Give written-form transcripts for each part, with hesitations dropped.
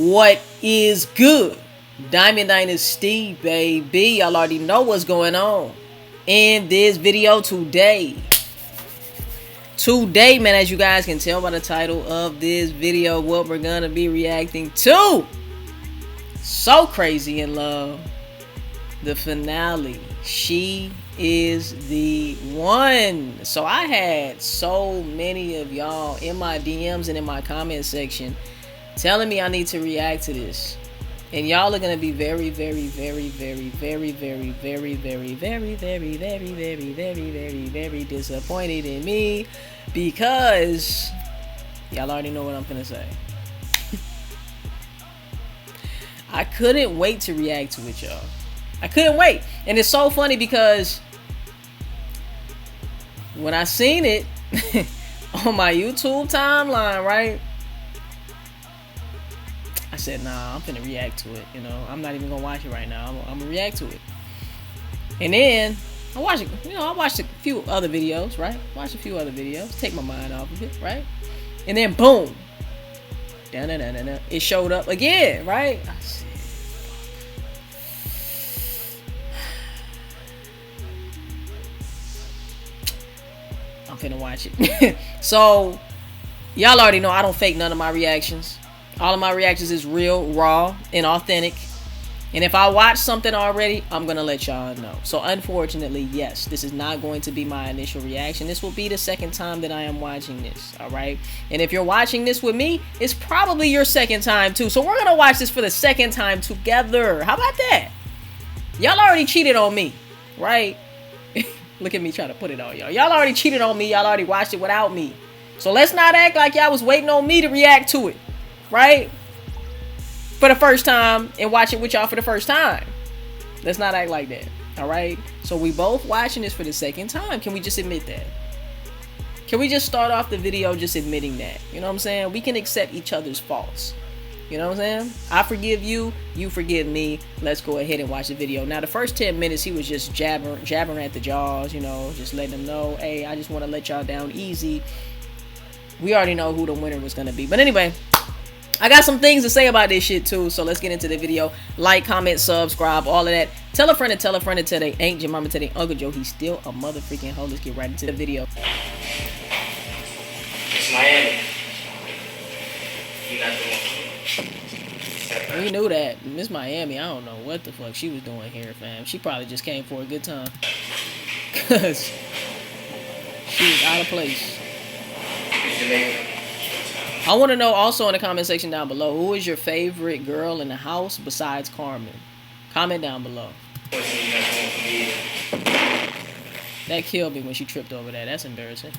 What is good? Diamond Dynasty, baby. Y'all already know what's going on in this video today. Man, as you guys can tell by the title of this video, what we're gonna be reacting to. So Crazy in Love, the finale. She is the one. So I had so many of y'all in my DMs and in my comment section telling me I need to react to this, and y'all are gonna be very disappointed in me, because y'all already know what I'm gonna say. I couldn't wait to react to it, y'all. I couldn't wait. And it's so funny because when I seen it on my YouTube timeline, right, I said, nah, I'm finna react to it. You know, I'm not even gonna watch it right now. I'm gonna react to it. And then I watched it. You know, I watched a few other videos, right? Take my mind off of it, right? And then boom, it showed up again, right? I said, I'm finna watch it. So y'all already know I don't fake none of my reactions. All of my reactions is real, raw, and authentic. And if I watch something already, I'm going to let y'all know. So unfortunately, yes, this is not going to be my initial reaction. This will be the second time that I am watching this, all right? And if you're watching this with me, it's probably your second time too. So we're going to watch this for the second time together. How about that? Y'all already cheated on me, right? Look at me trying to put it on y'all. Y'all already cheated on me. Y'all already watched it without me. So let's not act like y'all was waiting on me to react to it, right? For the first time, and watch it with y'all for the first time. Let's not act like that, all right? So we both watching this for the second time. Can we just admit that? Can we just start off the video just admitting that? You know what I'm saying? We can accept each other's faults. You know what I'm saying? I forgive you, you forgive me. Let's go ahead and watch the video. Now, the first 10 minutes, he was just jabbering at the jaws, you know, just letting them know, hey, I just want to let y'all down easy. We already know who the winner was going to be. But anyway, I got some things to say about this shit too, so let's get into the video. Like, comment, subscribe, all of that. Tell a friend to tell a friend until they ain't your mama, tell their Uncle Joe he's still a motherfucking hoe. Let's get right into the video. It's Miami. You're not the one. We knew that. Miss Miami, I don't know what the fuck she was doing here, fam. She probably just came for a good time. Cause she was out of place. I want to know also in the comment section down below, who is your favorite girl in the house besides Carmen? Comment down below. That killed me when she tripped over that. That's embarrassing.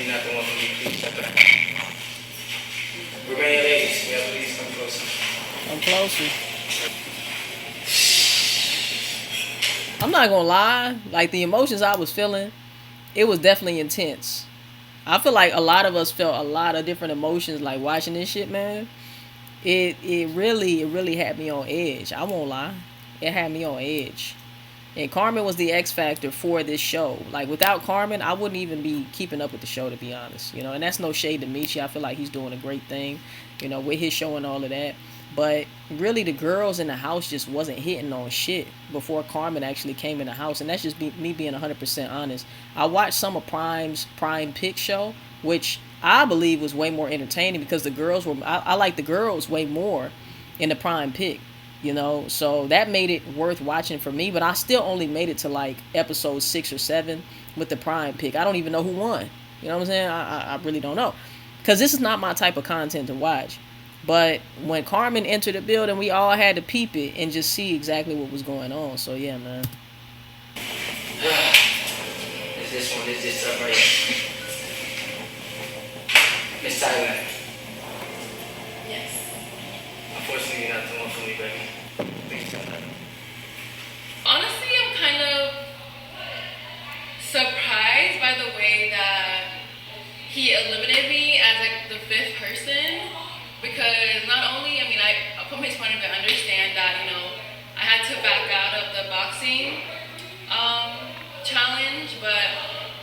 Not the one for me, please. Remain ladies. Yeah, please come closer. Come closer. I'm not gonna lie, like the emotions I was feeling, it was definitely intense. I feel like a lot of us felt a lot of different emotions like watching this shit, man. It really had me on edge. I won't lie. It had me on edge. And Carmen was the X factor for this show. Like, without Carmen, I wouldn't even be keeping up with the show, to be honest. You know, and that's no shade to Mechie. I feel like he's doing a great thing, you know, with his show and all of that. But really, the girls in the house just wasn't hitting on shit before Carmen actually came in the house. And that's just me being 100% honest. I watched some of Prime's Prime Pick show, which I believe was way more entertaining because the girls were... I like the girls way more in the Prime Pick. You know, so that made it worth watching for me. But I still only made it to like episode 6 or 7 with the Prime Pick. I don't even know who won. You know what I'm saying? I really don't know. Because this is not my type of content to watch. But when Carmen entered the building, we all had to peep it and just see exactly what was going on. So yeah, man. Is this one? Is this up right here? Miss Thailand. Yes. Unfortunately, you're not the one for me, baby. Please come back. Honestly, I'm kind of surprised by the way that he eliminated me as like the 5th person, because not only, I mean, from his point of view, I understand that, you know, I had to back out of the boxing challenge, but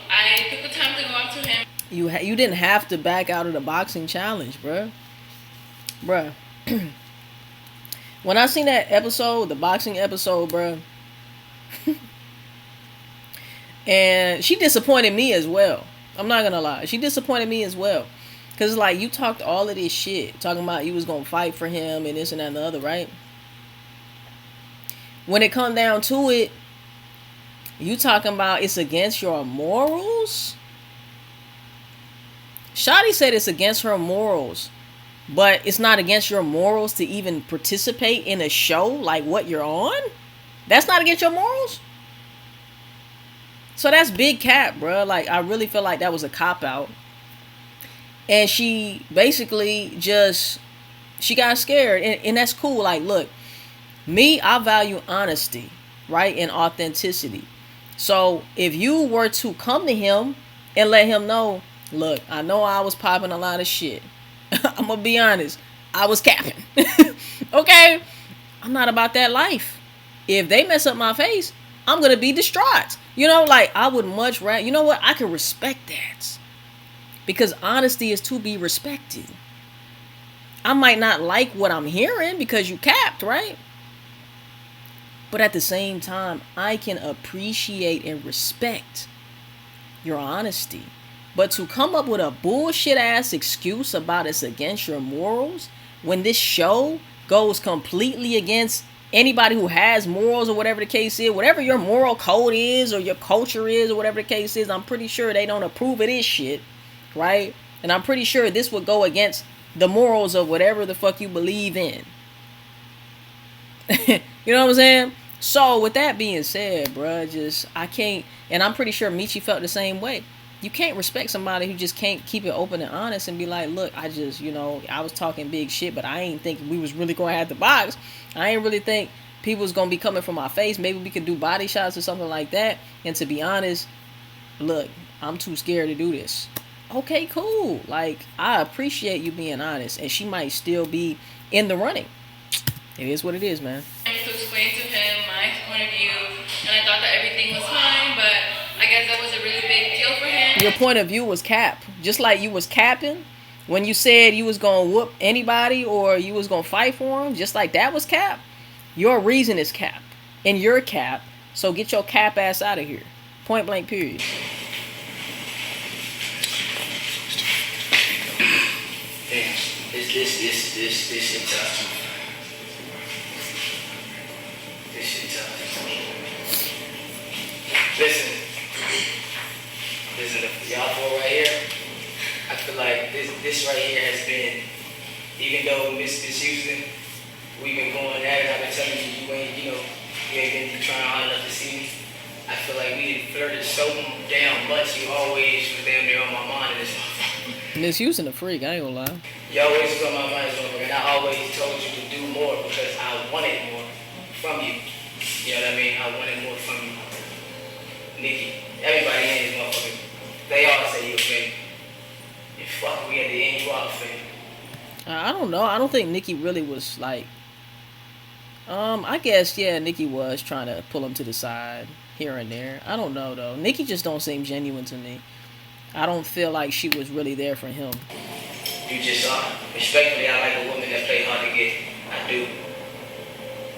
I took the time to go up to him. You didn't have to back out of the boxing challenge, bruh. Bruh. When I seen that episode, the boxing episode, bruh, and she disappointed me as well. I'm not gonna lie. She disappointed me as well. Cause like you talked all of this shit, talking about you was gonna fight for him and this and that and the other, right? When it come down to it, you talking about it's against your morals? Shawty said it's against her morals, but it's not against your morals to even participate in a show like what you're on? That's not against your morals? So that's big cap, bro. Like, I really feel like that was a cop-out. And she basically just, she got scared. And that's cool. Like, look, me, I value honesty, right? And authenticity. So if you were to come to him and let him know, look, I know I was popping a lot of shit. I'm going to be honest. I was capping. Okay? I'm not about that life. If they mess up my face, I'm going to be distraught. You know, like, I would much rather, you know what? I can respect that. Because honesty is to be respected. I might not like what I'm hearing because you capped, right? But at the same time, I can appreciate and respect your honesty. But to come up with a bullshit ass excuse about it's against your morals, when this show goes completely against anybody who has morals or whatever the case is, whatever your moral code is or your culture is or whatever the case is, I'm pretty sure they don't approve of this shit, right? And I'm pretty sure this would go against the morals of whatever the fuck you believe in. You know what I'm saying? So with that being said, bruh, I can't, and I'm pretty sure Mechie felt the same way. You can't respect somebody who just can't keep it open and honest and be like, look, I just, you know, I was talking big shit, but I ain't think we was really going to have the box. I ain't really think people was going to be coming for my face. Maybe we could do body shots or something like that. And to be honest, look, I'm too scared to do this. Okay, cool. Like, I appreciate you being honest. And she might still be in the running. It is what it is, man. To explain to him my point of view, and I thought that everything was fine, but I guess that was a really big deal for him. Your point of view was cap. Just like you was capping when you said you was going to whoop anybody or you was going to fight for him, just like that was cap. Your reason is cap. And you're cap. So get your cap ass out of here. Point blank, period. Damn, this shit tough. This shit tough. Listen, y'all four right here. I feel like this right here has been, even though Miss Houston, we've been going at it. I've been telling you, you ain't been trying hard enough to see me. I feel like we had flirted so damn much. You always was damn near on my mind in this motherfucker. Miss Houston a freak, I ain't gonna lie. You always was on my mind, and I always told you to do more because I wanted more from you. You know what I mean? I wanted more from you. Nikki, everybody in this motherfucker, they all say you a fake. And fuck, we at the end, you all a fake. I don't know. I don't think Nikki really was like, I guess, yeah, Nikki was trying to pull him to the side here and there. I don't know, though. Nikki just don't seem genuine to me. I don't feel like she was really there for him. You just saw. Respectfully, I like a woman that play hard to get. I do.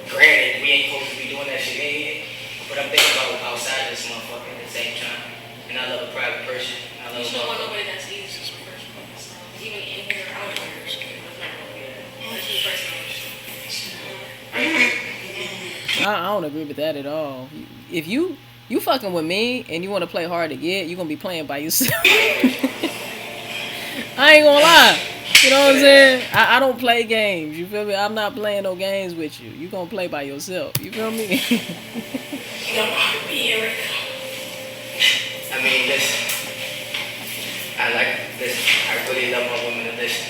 Granted, we ain't supposed to be doing that shit anyway, but I'm thinking about outside this motherfucker at the same time. And I love a private person. I love You don't want nobody that's easy just one person. So, even in here, I don't want that's me personally. I don't agree with that at all. If you fucking with me and you want to play hard to get, you're going to be playing by yourself. I ain't gonna lie. You know what I'm saying? I don't play games. You feel me? I'm not playing no games with you. You gonna play by yourself. You feel me? You don't want to be here right now. I mean, listen. I really love my woman to listen.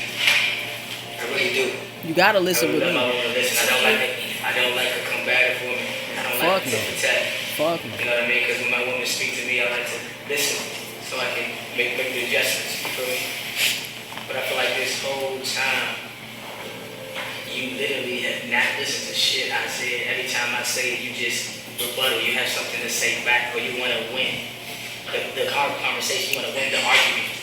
I really do. You gotta listen with me. I love my woman to listen. I don't like a combative woman. I don't like to protect. Fuck me. You know what I mean? Because when my woman speaks to me, I like to listen so I can make the adjustments. You feel me? But I feel like this whole time, you literally have not listened to shit I said. Every time I say it, you just rebuttal. You have something to say back, or you want to win the conversation. You want to win the argument.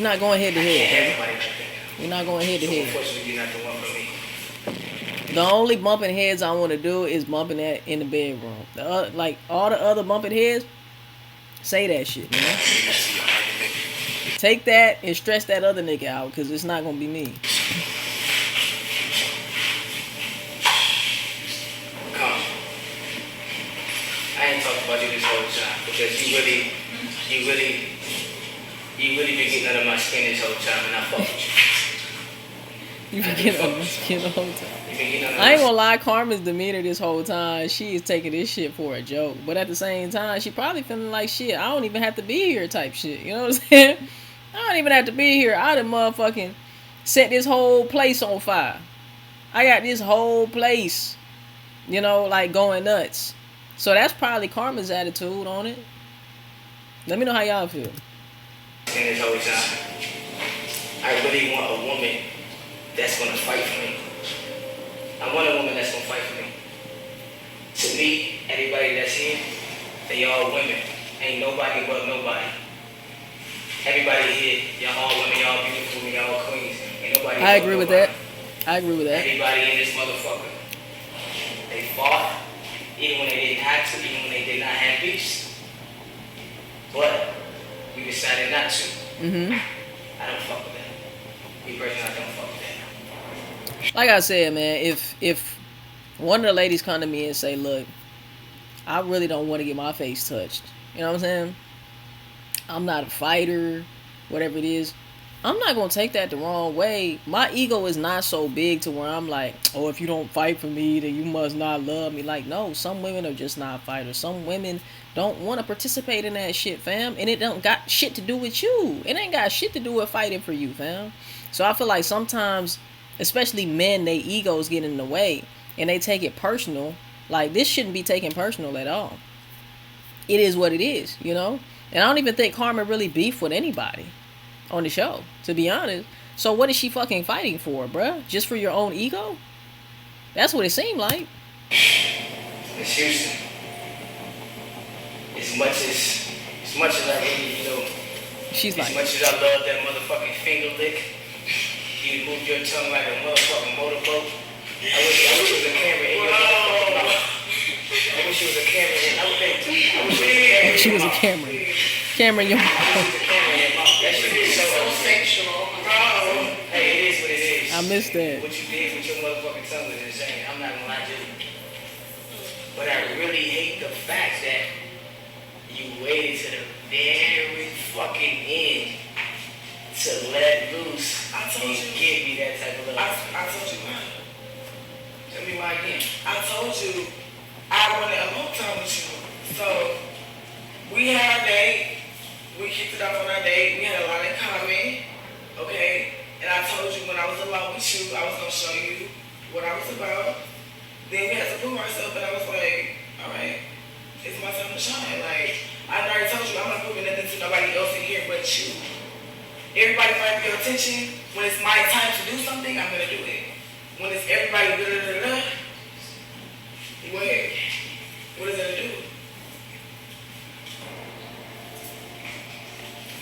not going head to I can't have head. nobody like that. We're not going head to So head. unfortunately, you're not the one for me. The only bumping heads I want to do is bumping that in the bedroom. Like all the other bumping heads, say that shit, man. Take that and stress that other nigga out, because it's not gonna be me. Come. I ain't talked about you this whole time because you really been getting under my skin this whole time, and I fuck with you. You've been getting under my skin the whole time. You been getting under I ain't my gonna lie, Carmen's demeanor this whole time, she is taking this shit for a joke. But at the same time, she probably feeling like shit, I don't even have to be here type shit. You know what I'm saying? I don't even have to be here. I done motherfucking set this whole place on fire. I got this whole place, you know, like going nuts. So that's probably Carmen's attitude on it. Let me know how y'all feel. skin this whole time. I really want a woman that's gonna fight for me. I want a woman that's gonna fight for me. To me, everybody that's here, they all women. Ain't nobody but nobody. Everybody here, y'all all women, y'all beautiful, y'all queens. Ain't nobody I but agree with nobody. that. I agree with that. Everybody in this motherfucker, they fought, even when they didn't have to, even when they did not have beefs. But we decided not to. Mm-hmm. I don't fuck with that. Me personally, I don't fuck with that. Like I said, man, if one of the ladies come to me and say, look, I really don't want to get my face touched. You know what I'm saying? I'm not a fighter, whatever it is. I'm not going to take that the wrong way. My ego is not so big to where I'm like, oh, if you don't fight for me, then you must not love me. Like, no, some women are just not fighters. Some women don't want to participate in that shit, fam. And it don't got shit to do with you. It ain't got shit to do with fighting for you, fam. So I feel like sometimes, especially men, their egos get in the way. And they take it personal. Like, this shouldn't be taken personal at all. It is what it is, you know? And I don't even think Carmen really beefed with anybody on the show, to be honest. So what is she fucking fighting for, bruh? Just for your own ego? That's what it seemed like. Miss Houston, as much as I really, you know, She's as like, much as I love that motherfucking finger lick, you move your tongue like a motherfucking motorboat. I wish it was a camera in your motherfucking mouth. I wish it was a camera in. I wish she was a camera. Camera in your mouth. That shit is so sexual. Hey, it is what it is. I missed that. What you did with your motherfucking tongue was insane. I'm not gonna lie to you. But I really hate the fact that you waited to the very fucking end to let loose and give me that type of love. I told you why. Tell me why again. I told you I wanted a long time with you. So we had our date. We kicked it off on our date. We had a lot in common. Okay? And I told you when I was alone with you, I was going to show you what I was about. Then we had to prove ourselves, and I was like, all right, it's my time to shine. Like, I already told you I'm not proving nothing to nobody else in here but you. Everybody fight for your attention. When it's my time to do something, I'm going to do it. When it's everybody da-da-da-da, what is that to do?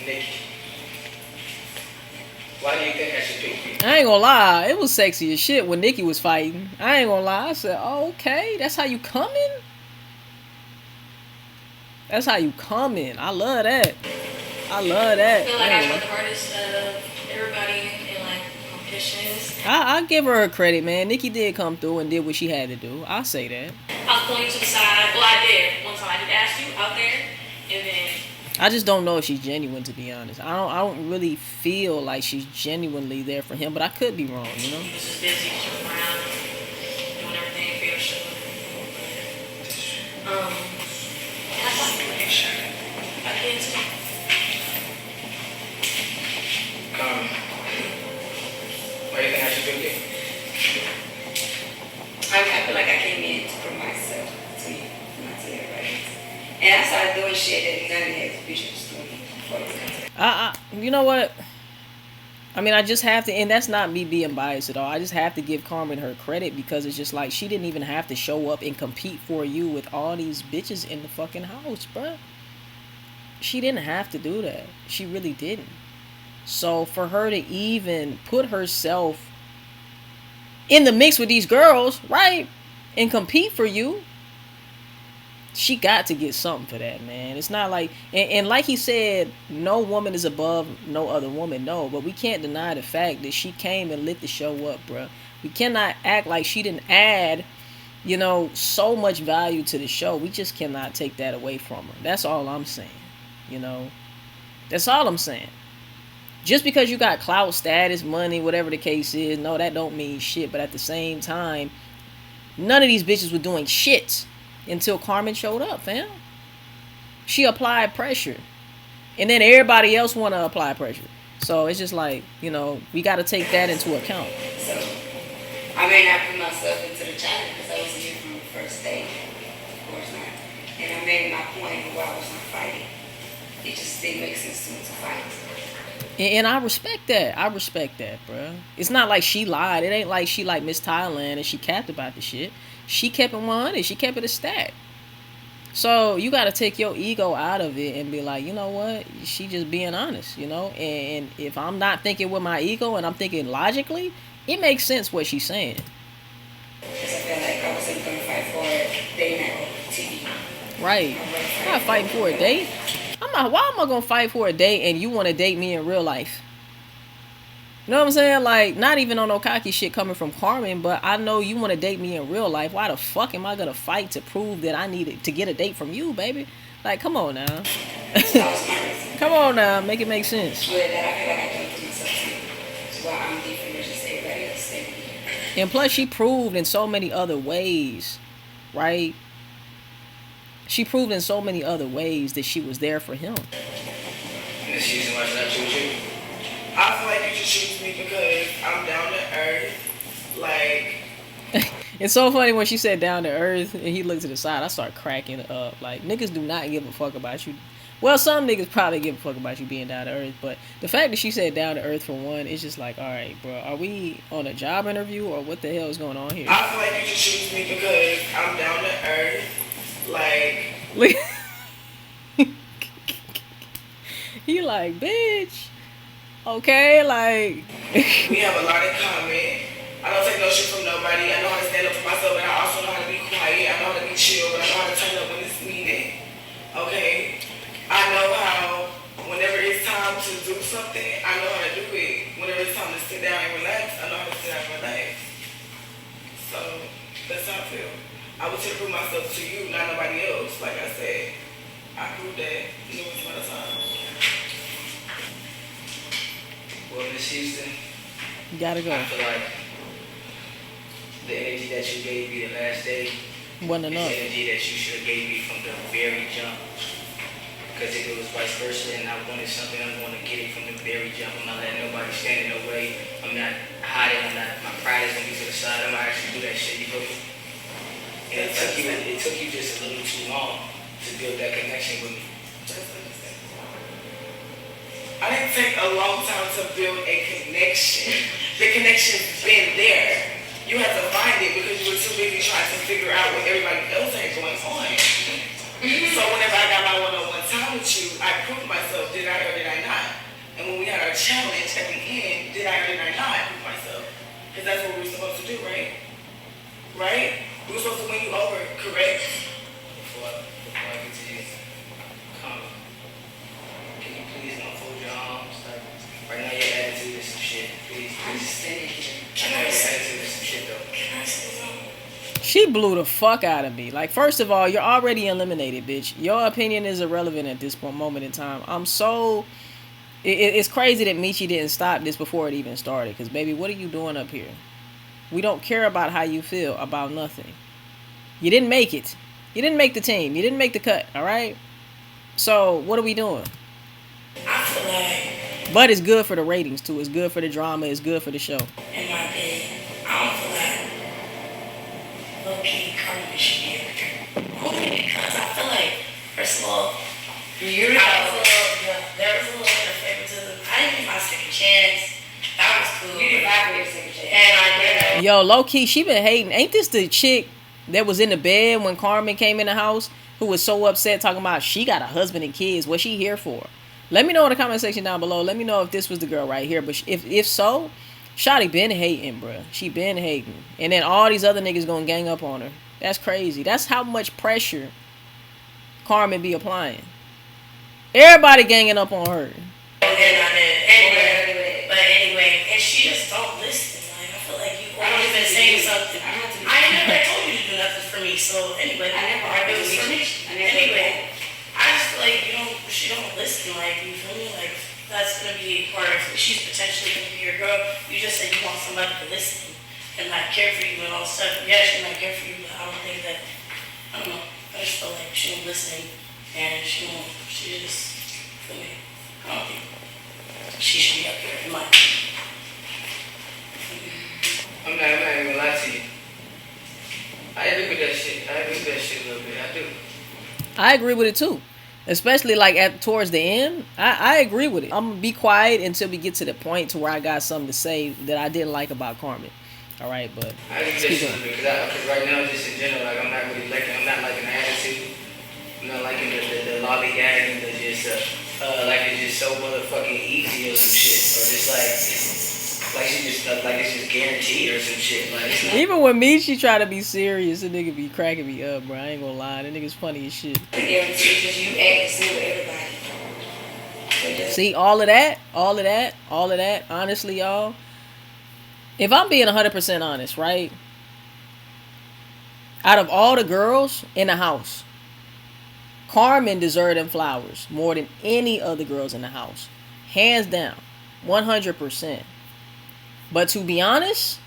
Nikki, why do you think I should pick you? I ain't gonna lie, it was sexy as shit when Nikki was fighting. I ain't gonna lie. I said, oh, okay, that's how you coming? That's how you coming. I love that. I love that. I feel like I fought the hardest of everybody in like competitions. I give her credit, man. Nikki did come through and did what she had to do. I'll say that. I was pointing to the side. Well, I did. One time I did ask you out there, and then I just don't know if she's genuine, to be honest. I don't really feel like she's genuinely there for him, but I could be wrong, you know? he was just busy jumping around, doing everything for your show. And I thought you were. I did too. Carmen, why do you think I should pick you? I feel like I came in to prove myself to you, not to everybody else. And I started doing shit that none of the exhibitions doing before this contest. You know what? I mean, I just have to, and that's not me being biased at all. I just have to give Carmen her credit because it's just like she didn't even have to show up and compete for you with all these bitches in the fucking house, bruh. She didn't have to do that. She really didn't. So for her to even put herself in the mix with these girls, right, and compete for you, she got to get something for that, man. It's not like, and like he said, no woman is above no other woman, no. But we can't deny the fact that she came and lit the show up, bro. We cannot act like she didn't add, you know, so much value to the show. We just cannot take that away from her. That's all I'm saying, you know. That's all I'm saying. Just because you got clout, status, money, whatever the case is, no, that don't mean shit. But at the same time, none of these bitches were doing shit until Carmen showed up, fam. She applied pressure. And then everybody else want to apply pressure. So it's just like, you know, we got to take that into account. So, I may not put myself into the challenge because I wasn't here from the first day. Of course not. And I made my point where I was not fighting. It just didn't make sense to me to fight. And I respect that. I respect that, bro. It's not like she lied. It ain't like she like Miss Thailand and she capped about the shit. She kept it 100. She kept it a stack. So you got to take your ego out of it and be like, you know what? She just being honest, you know? And if I'm not thinking with my ego and I'm thinking logically, it makes sense what she's saying. Because I feel like I wasn't going to fight for a day night TV. Right. I'm not fighting for a date. Why am I going to fight for a date and you want to date me in real life? You know what I'm saying? Like, not even on no cocky shit coming from Carmen, but I know you want to date me in real life. Why the fuck am I going to fight to prove that I need to get a date from you, baby? Like, come on now. Come on now. Make it make sense. And plus, she proved in so many other ways, right? She proved in so many other ways that she was there for him. And this season, why should I choose you? I feel like you should choose me because I'm down to earth. Like, it's so funny when she said down to earth and he looked to the side. I start cracking up. Like, niggas do not give a fuck about you. Well, some niggas probably give a fuck about you being down to earth, but the fact that she said down to earth for one, it's just like, all right, bro, are we on a job interview or what the hell is going on here? I feel like you should choose me because I'm down to earth. Like, he like, bitch. Okay, like. We have a lot in common. I don't take no shit from nobody. I know how to stand up for myself, and I also know how to be quiet. I know how to be chill, but I know how to turn up when it's needed. Okay? I know how, whenever it's time to do something, I know how to do it. Whenever it's time to sit down and relax, I know how to sit down and relax. So, that's how I feel. I would prove myself to you, not nobody else. Like I said, I proved that numerous amount of times. Well, Miss Houston, You gotta go. I feel like the energy that you gave me the last day Wasn't is enough. the energy that you should have gave me from the very jump. Because if it was vice versa and I wanted something, I'm going to get it from the very jump. I'm not letting nobody stand in the way. I'm not hiding. My pride is going to be to the side. I'm going to actually do that shit. You feel me? And it took you just a little too long to build that connection with me. I didn't take a long time to build a connection. The connection's been there. You had to find it because you were too busy trying to figure out what everybody else had going on. So whenever I got my one-on-one time with you, I proved myself, did I or did I not? And when we had our challenge at the end, did I or did I not prove myself? Because that's what we were supposed to do, right? Right? We were supposed to win you over, correct? Before I get to you, Carmen, can you please don't fold your arms? Like, right now your attitude is some shit. Please. I'm just standing here. I know your attitude is some shit though. Can I say something? She blew the fuck out of me. Like, first of all, you're already eliminated, bitch. Your opinion is irrelevant at this moment in time. I'm so... It's crazy that Mechie didn't stop this before it even started. Because, baby, what are you doing up here? We don't care about how you feel about nothing. You didn't make it. You didn't make the team. You didn't make the cut, all right? So, what are we doing? I feel like, But it's good for the ratings, too. It's good for the drama. It's good for the show. in my opinion, I don't feel like low-key Carmen should be able to. Only because I feel like, first of all, there was a little bit of favoritism. I didn't get my second chance. That was cool. You didn't have your second chance. And I did. Yo, low-key, she been hating. Ain't this the chick that was in the bed when Carmen came in the house who was so upset talking about she got a husband and kids? What she here for? Let me know in the comment section down below. Let me know if this was the girl right here. But if so, Shawty been hating, bruh. She been hating. And then all these other niggas gonna gang up on her. That's crazy. That's how much pressure Carmen be applying. Everybody ganging up on her. Anyway, and she just don't listen. Like, I feel like you always been saying something. I never told you to do nothing for me. So anyway, I never argued with for me. Anyway, I just feel like she don't listen. Like, you feel me? Like, that's gonna be part of. She's potentially gonna be your girl. You just said you want somebody to listen and not care for you and all stuff. Yeah, she might care for you, but I don't think that. I don't know. I just feel like she won't listen and she won't. She just feel me. I don't think she should be up here in my opinion. I'm not even gonna lie to you. I agree with that shit. I agree with that shit a little bit. I do. I agree with it too. Especially like towards the end. I agree with it. I'm gonna be quiet until we get to the point to where I got something to say that I didn't like about Carmen. Alright, but I agree with that shit a little bit because right now just in general, like I'm not liking the attitude. I'm not liking the lollygag and the just like it's just so motherfucking easy or some shit. Or just like she just like it's just guaranteed or some shit. Like it's not. Even when Mechie try to be serious, the nigga be cracking me up, bro. I ain't gonna lie, that nigga's funny as shit. See, all of that, honestly, y'all. If I'm being 100% honest, right? Out of all the girls in the house, Carmen deserved them flowers more than any other girls in the house. Hands down. 100%. But to be honest,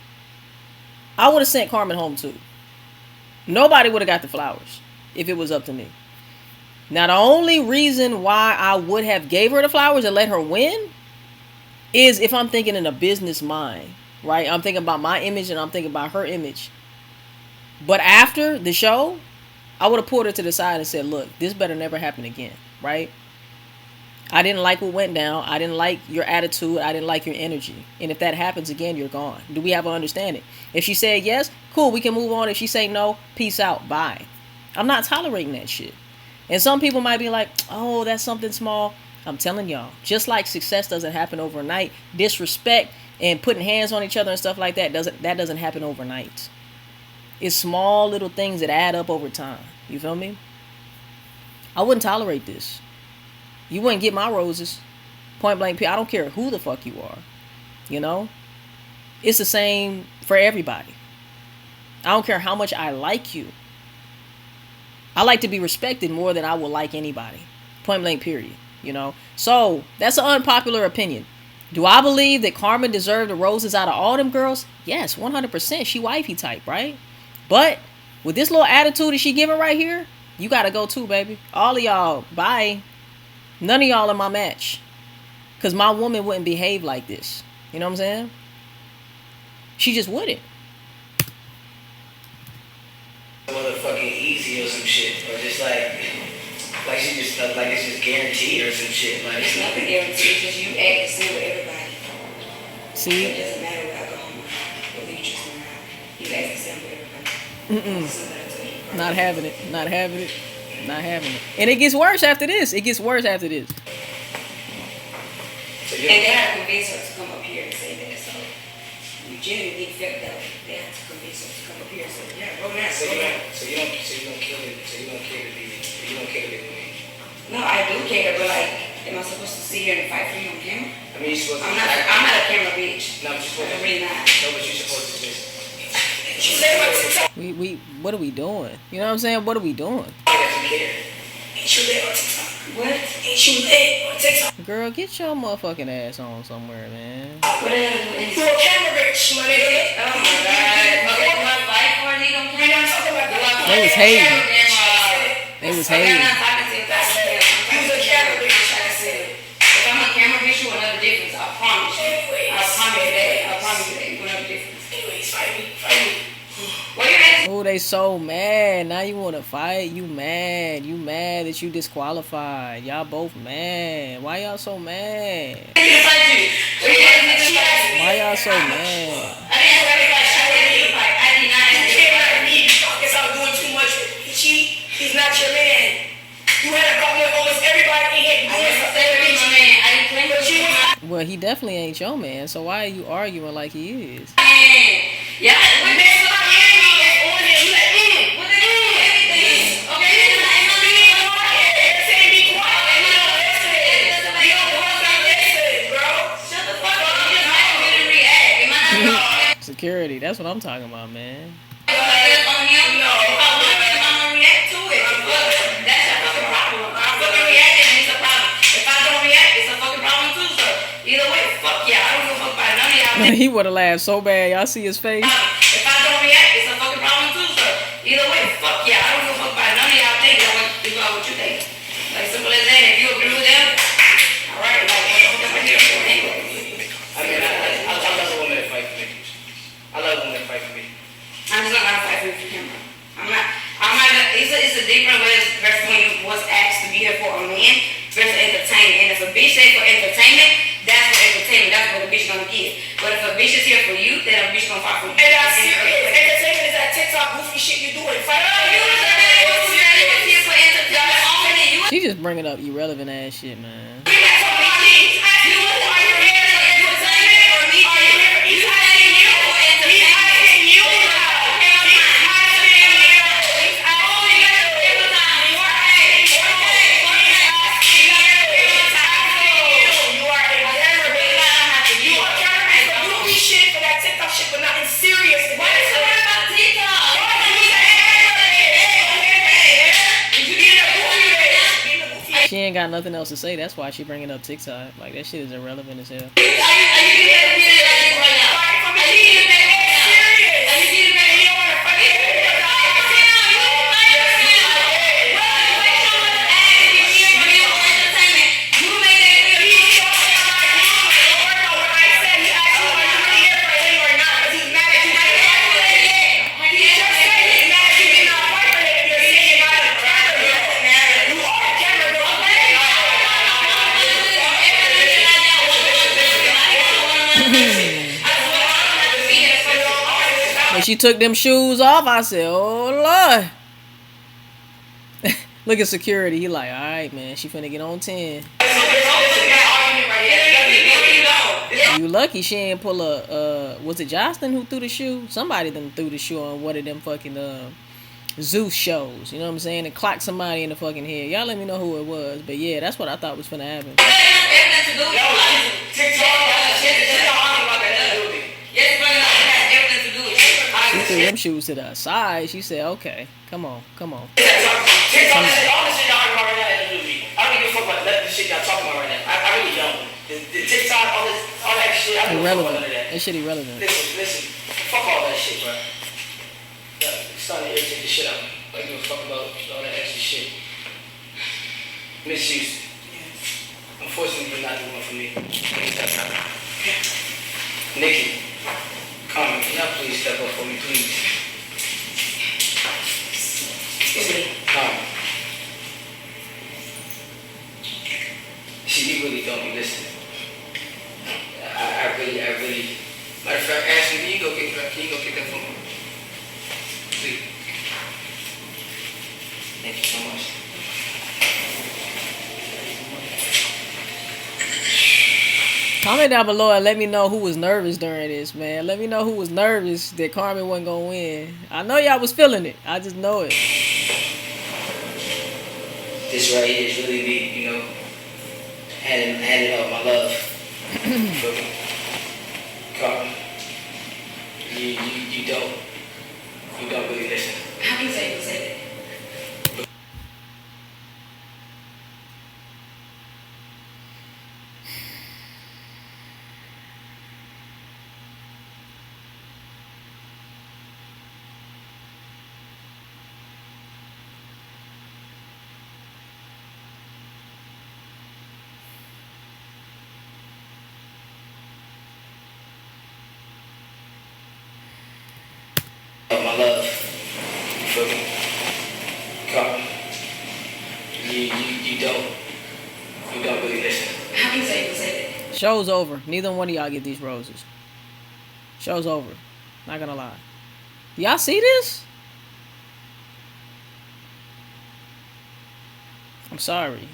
I would have sent Carmen home too. Nobody would have got the flowers if it was up to me. Now, the only reason why I would have gave her the flowers and let her win is if I'm thinking in a business mind, right? I'm thinking about my image and I'm thinking about her image. But after the show, I would have pulled her to the side and said, look, this better never happen again, right? I didn't like what went down. I didn't like your attitude. I didn't like your energy. And if that happens again, you're gone. Do we have an understanding? If she said yes, cool, we can move on. If she say no, peace out, bye. I'm not tolerating that shit. And some people might be like, oh, that's something small. I'm telling y'all, just like success doesn't happen overnight, disrespect and putting hands on each other and stuff like that doesn't happen overnight. It's small little things that add up over time. You feel me? I wouldn't tolerate this. You wouldn't get my roses. Point blank. I don't care who the fuck you are. You know? It's the same for everybody. I don't care how much I like you. I like to be respected more than I will like anybody. Point blank, period. You know? So, that's an unpopular opinion. Do I believe that Carmen deserved the roses out of all them girls? Yes, 100%. She wifey type, right? But with this little attitude that she giving right here, you gotta go too, baby. All of y'all, bye. None of y'all in my match. Because my woman wouldn't behave like this. You know what I'm saying? She just wouldn't. Motherfucking easy or some shit. Or just like she just like it's just guaranteed or some shit. Like it's not a guarantee. It's just you act the same with everybody. See? It doesn't matter what alcohol whether you choose or not. You act the same with everybody. Not having it. Not having it. Not having it. And it gets worse after this. It gets worse after this. And they have to convince her to come up here and say that. So you genuinely felt that they have to convince her to come up here and say, yeah, go now. So you don't kill it. So you don't care to be with me. No, I do care, but like, am I supposed to sit here and fight for you on camera? I mean, you're supposed to. I'm not a camera bitch. No, but you're supposed to. I'm really not. No, but you're supposed to just. We what are we doing? You know what I'm saying? What are we doing? What? Girl, get your motherfucking ass on somewhere, man. What are you doing? You're a camera bitch, my nigga. Oh my god. Okay, do I fight for a nigga on camera? They was hating. They was hating. I'm not talking to you about that. I'm a camera bitch. If I'm a camera bitch, you will know the difference. I promise you. I promise you that. I promise you that. You will know the difference. Anyways, fight me. What you asking? Oh, they so mad. Now you want to fight? You mad. You mad that you disqualified. Y'all both mad. Why y'all so mad? Why y'all so mad? I did not. You can't let me talk us out doing too much. He's not your man. You had a problem with almost everybody in here. You doing something. Well, he definitely ain't your man, so why are you arguing like he is? Yeah, we messed up on him. You like, what the everything? Okay, be quiet. You don't want to listen, bro. Shut the fuck up. You just have to react. Am I not? Security, that's what I'm talking about, man. On him? No. If I want him, I'm gonna react to it. That's your fucking problem. I'm fucking reacting, it's a problem. If I don't react, it's a fucking problem too, so either way, fuck yeah. I don't give a fuck about none of y'all. He would have laughed so bad. Y'all see his face? If I don't react, it's a fucking problem too, so either way, fuck yeah. I don't give a fuck about none of y'all think. I want to do what you think. Like simple as that. If you agree with them, alright, like what the fuck am I here for anyway? I mean, I love a woman that fight for me. I love a woman that fight for me. I'm just not gonna fight for the camera. I'm not, it's a different way versus when you was asked to be here for a man versus entertainment. And if a bitch say for entertainment, that's for entertainment. That's what the bitch gonna give. But if a bitch is here for you, then a bitch gonna fight for you. And that's serious. Entertainment is that TikTok goofy shit you doing. Fight You was here for entertainment only. She just bringing up irrelevant ass shit, man. She ain't got nothing else to say. That's why she bringing up TikTok. Like, that shit is irrelevant as hell. When she took them shoes off, I said, oh, Lord. Look at security. He like, all right, man. She finna get on 10. You lucky she ain't pull a, was it Justin who threw the shoe? Somebody done threw the shoe on one of them fucking Zeus shows. You know what I'm saying? And clocked somebody in the fucking head. Y'all let me know who it was. But yeah, that's what I thought was finna happen. She threw them shoes to the side. She said, okay, come on. TikTok, all the shit y'all talking about right now has to do with me. I don't give a fuck about the shit y'all talking about right now. I really don't. The TikTok, all that shit, I don't give a fuck about none of that. That shit irrelevant. Listen, fuck all that shit, bro. It's starting to irritate the shit out of me. Like, you fuck about all that extra shit. Miss Houston. Unfortunately, you're not the one for me. Nikki. Carmen, can y'all please step up for me, please? Carmen. See, you really don't be listening. I really. Matter of fact, Ashley, can you go get that for me? Please. Thank you so much. Comment down below and let me know who was nervous during this, man. Let me know who was nervous that Carmen wasn't gonna win. I know y'all was feeling it. I just know it. This right here is really me, you know. Handing out my love. For me. Carmen. You don't really listen. How can you say that? My love. You feel me? Carmen. You don't really listen. How can you say that? Show's over. Neither one of y'all get these roses. Show's over. Not gonna lie. Y'all see this? I'm sorry.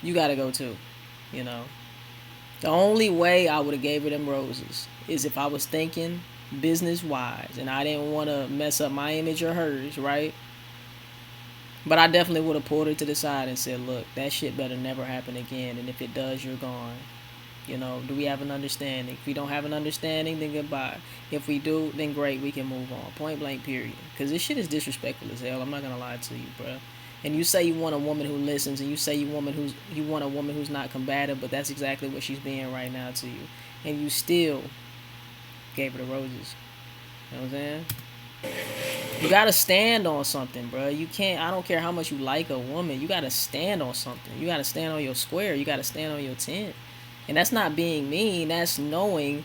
You gotta go too. You know. The only way I would have gave her them roses is if I was thinking business-wise and I didn't want to mess up my image or hers, right? But I definitely would have pulled her to the side and said, look, that shit better never happen again. And if it does, you're gone. You know, do we have an understanding? If we don't have an understanding, then goodbye. If we do, then great, we can move on. Point blank, period. Because this shit is disrespectful as hell. I'm not going to lie to you, bro. And you say you want a woman who listens, and you say you want a woman who's not combative, but that's exactly what she's being right now to you. And you still gave her the roses. You know what I'm saying? You gotta stand on something, bro. You can't. I don't care how much you like a woman. You gotta stand on something. You gotta stand on your square. You gotta stand on your 10. And that's not being mean. That's knowing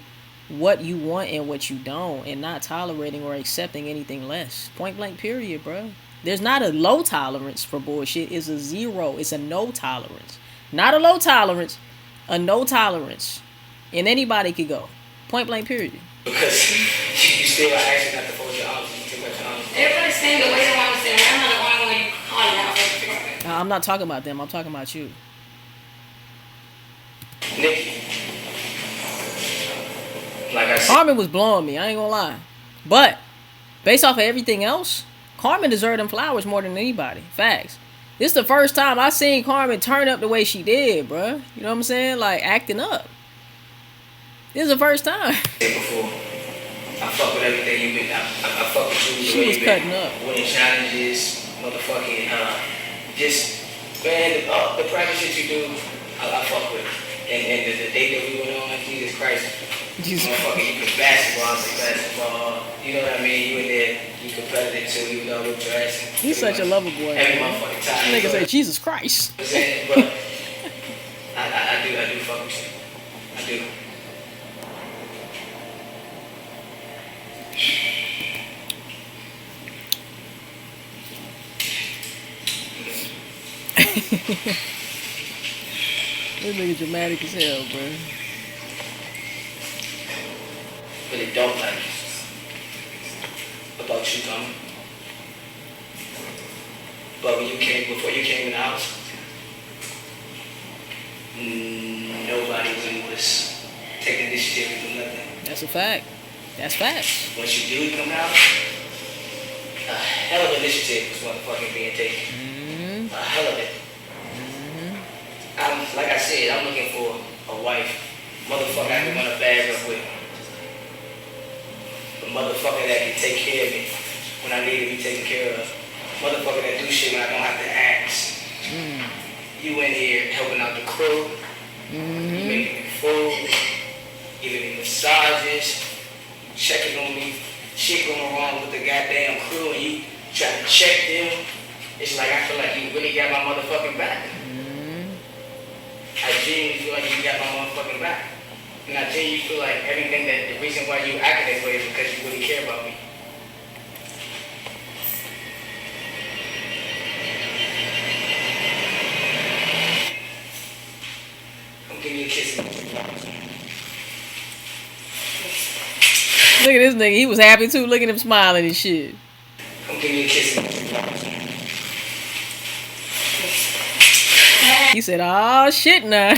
what you want and what you don't, and not tolerating or accepting anything less. Point blank, period, bro. There's not a low tolerance for bullshit. It's a 0. It's a no tolerance. Not a low tolerance. A no tolerance. And anybody could go. Point blank, period. Because you still are asking not to fold your arms. You too much arms. Everybody's saying the way they want to say it. I'm not the only one you calling out. I'm not talking about them. I'm talking about you. Nikki. Like I said. Carmen was blowing me. I ain't gonna lie. But, based off of everything else, Carmen deserved them flowers more than anybody. Facts. This is the first time I seen Carmen turn up the way she did, bruh. You know what I'm saying? Like, acting up. This is the first time. Before, I fuck with everything you've been. I fuck with you. She was cutting up. Winning challenges, motherfucking, just, man, the private shit you do, I fuck with. And the date that we went on, Jesus Christ. Motherfucking, you could basketball, I say basketball. You know what I mean? You in there, you competitive too, even though with your ass. He's such a lover boy. Every motherfucking time. Nigga say, Jesus Christ. But I do fuck with you. I do. This nigga dramatic as hell, bro. Really don't like about you, Carmen. But before you came in the house, nobody really was taking initiative to do nothing. That's a fact. That's facts. Once you do come out, a hell of an initiative was motherfucking being taken. Mm-hmm. A hell of it. Mm-hmm. Like I said, I'm looking for a wife. Motherfucker I can want to bag up with. A motherfucker that can take care of me when I need to be taken care of. Motherfucker that do shit when I don't have to ask. You in here helping out the crew. You making me food. Giving me massages. Checking on me. Shit going wrong with the goddamn crew and you trying to check them. It's like I feel like you really got my motherfucking back. I genuinely feel like you got my motherfucking back. And I genuinely feel like everything that the reason why you acting this way is because you really care about me. Come give me a kiss. Look at this nigga. He was happy too. Look at him smiling and shit. Come give me a kiss. He said, oh shit now.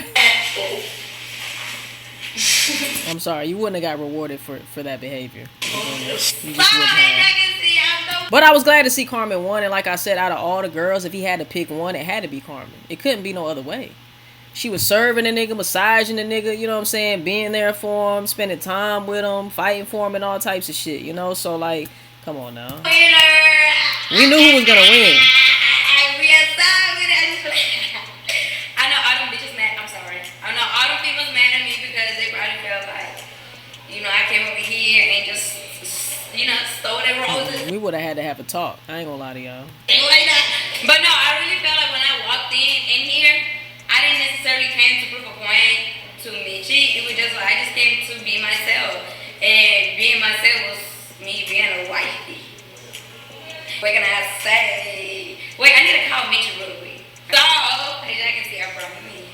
I'm sorry, you wouldn't have got rewarded for that behavior. You just wouldn't have. But I was glad to see Carmen won, and like I said, out of all the girls, if he had to pick one, it had to be Carmen. It couldn't be no other way. She was serving the nigga, massaging the nigga, you know what I'm saying, being there for him, spending time with him, fighting for him, and all types of shit, you know? So, like, come on now. We knew who was gonna win. We would have had to have a talk. I ain't gonna lie to y'all. But no, I really felt like when I walked in here, I didn't necessarily came to prove a point to Mechie. It was just like I just came to be myself. And being myself was me being a wifey. What can I say? Wait, I need to call Mechie real quick. So, as y'all can see, I brought me.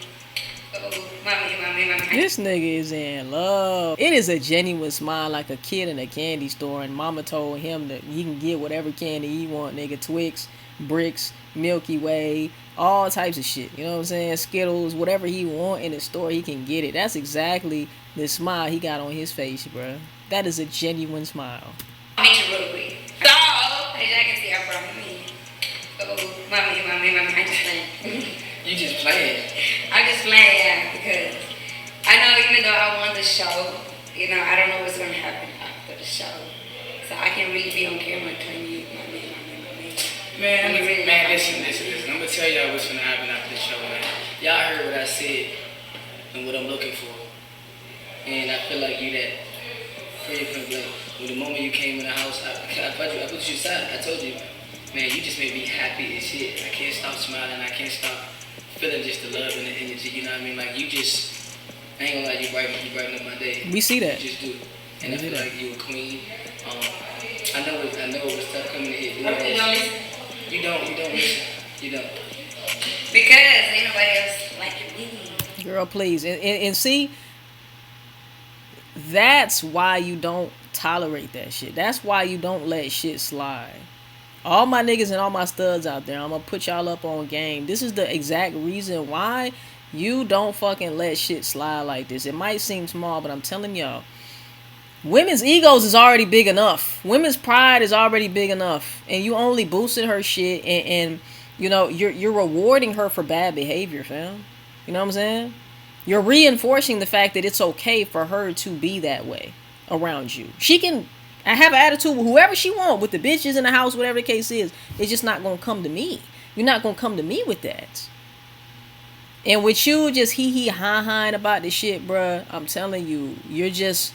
Mommy. This nigga is in love. It is a genuine smile like a kid in a candy store, and mama told him that he can get whatever candy he want, nigga. Twix, Bricks, Milky Way, all types of shit. You know what I'm saying? Skittles, whatever he want in the store, he can get it. That's exactly the smile he got on his face, bro. That is a genuine smile. Meet you real quick. So, as y'all can see, I brought me. Mommy, I'm just playing. You just playing. I'm just playing, yeah, because I know even though I won the show, you know, I don't know what's going to happen after the show. So I can really be on camera telling you, my man. Man, listen. I'm going to tell y'all what's going to happen after the show, man. Y'all heard what I said and what I'm looking for. And I feel like you that pretty blank. When the moment you came in the house, I put you aside. I told you, man, you just made me happy as shit. I can't stop smiling. I can't stop feeling just the love and the energy. You know what I mean? Like, you just, I ain't gonna lie, you brighten up my day. We see that. You just do. And I feel like you a queen. I know it was tough coming to hit. You don't listen. You don't. Because ain't nobody else like me. Girl, please. And see, that's why you don't tolerate that shit. That's why you don't let shit slide. All my niggas and all my studs out there, I'm gonna put y'all up on game. This is the exact reason why you don't fucking let shit slide like this. It might seem small, but I'm telling y'all, women's egos is already big enough. Women's pride is already big enough. And you only boosted her shit and you know, you're rewarding her for bad behavior, fam. You know what I'm saying? You're reinforcing the fact that it's okay for her to be that way around you. She can have an attitude with whoever she want, with the bitches in the house, whatever the case is. It's just not going to come to me. You're not going to come to me with that. And with you just ha-haing about this shit, bruh, I'm telling you, you're just...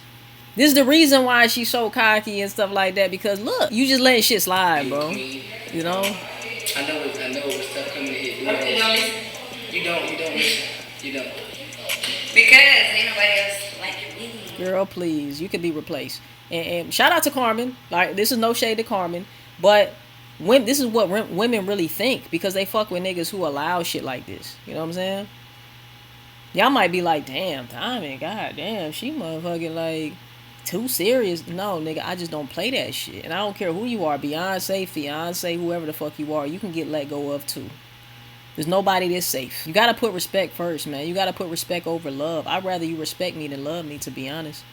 This is the reason why she's so cocky and stuff like that. Because, look, you just letting shit slide, bro. You know? I know it was tough coming to hit. You don't listen. You don't. Because ain't nobody else like me. Girl, please. You could be replaced. And shout out to Carmen. Like, this is no shade to Carmen. But this is what women really think. Because they fuck with niggas who allow shit like this. You know what I'm saying? Y'all might be like, damn, Diamond, goddamn, she motherfucking like too serious. No, nigga, I just don't play that shit. And I don't care who you are. Beyonce, fiance, whoever the fuck you are. You can get let go of too. There's nobody that's safe. You gotta put respect first, man. You gotta put respect over love. I'd rather you respect me than love me, to be honest.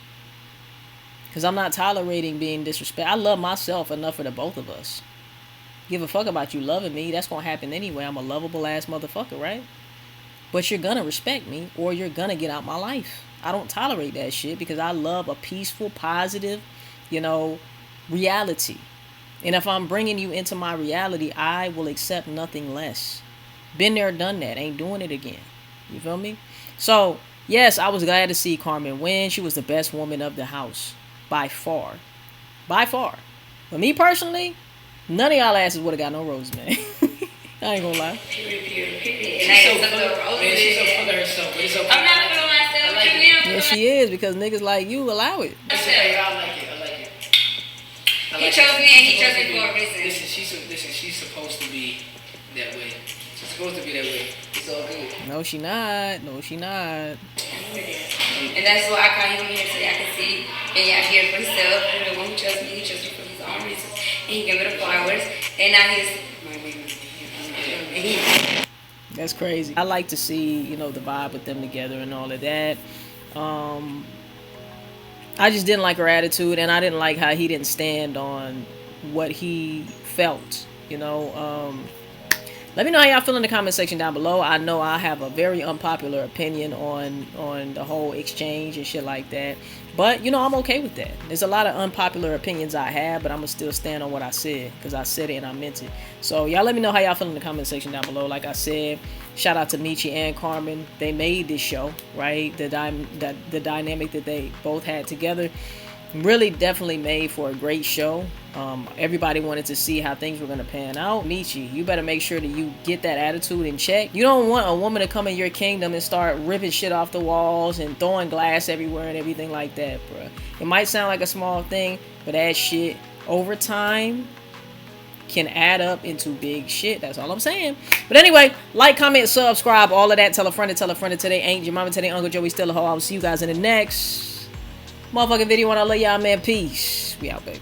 Because I'm not tolerating being disrespected. I love myself enough for the both of us. Give a fuck about you loving me. That's gonna happen anyway. I'm a lovable ass motherfucker, right? But you're gonna respect me or you're gonna get out my life. I don't tolerate that shit because I love a peaceful, positive, you know, reality. And if I'm bringing you into my reality, I will accept nothing less. Been there, done that. Ain't doing it again. You feel me? So, yes, I was glad to see Carmen win. She was the best woman of the house. By far. By far. But me personally, none of y'all asses would have got no roses, man. I ain't gonna lie. She's so full of herself. I'm not feeling myself. I like it. Yeah, she is, because niggas like you allow it. I like it. He chose me and he chose me for a reason. Listen, she's supposed to be that way. She's supposed to be that way. It's all good. No, she not. No, she not. And that's why I call him here today. I can see and y'all hear for himself. The one who chose me, he chose me for his own reasons. And he gave me the flowers. And now he's... That's crazy. I like to see, you know, the vibe with them together and all of that. I just didn't like her attitude, and I didn't like how he didn't stand on what he felt, you know. Let me know how y'all feel in the comment section down below. I know I have a very unpopular opinion on the whole exchange and shit like that. But, you know, I'm okay with that. There's a lot of unpopular opinions I have, but I'm going to still stand on what I said, because I said it and I meant it. So, y'all let me know how y'all feel in the comment section down below. Like I said, shout out to Mechie and Carmen. They made this show, right? The dynamic that they both had together really definitely made for a great show. Everybody wanted to see how things were going to pan out. Mechie, you better make sure that you get that attitude in check. You don't want a woman to come in your kingdom and start ripping shit off the walls and throwing glass everywhere and everything like that, bruh. It might sound like a small thing, but that shit over time can add up into big shit. That's all I'm saying. But anyway, like, comment, subscribe, all of that. Tell a friend to today ain't your mama today, Uncle Joey still a hoe. I will see you guys in the next motherfucking video, and I love y'all, man. Peace. We out, baby.